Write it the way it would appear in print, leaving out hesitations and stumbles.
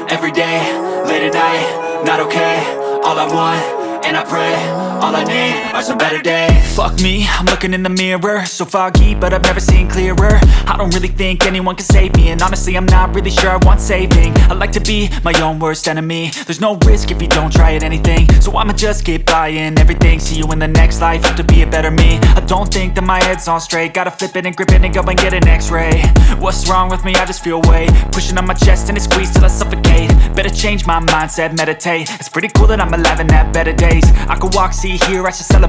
every day, late at night, not okay. All I want, and I pray, all I need are some better days. Fuck me, I'm looking in the mirror, so foggy, but I've never seen clearer. I don't really think anyone can save me, and honestly I'm not really sure I want saving. I like to be my own worst enemy. There's no risk if you don't try at anything, so I'ma just keep buying everything. See you in the next life, have to be a better me. I don't think that my head's on straight, gotta flip it and grip it and go and get an x-ray. What's wrong with me? I just feel weight pushing on my chest and it squeezes till I suffocate. Better change my mindset, meditate. It's pretty cool that I'm alive and have better days. I could walk, see, hear, I should celebrate.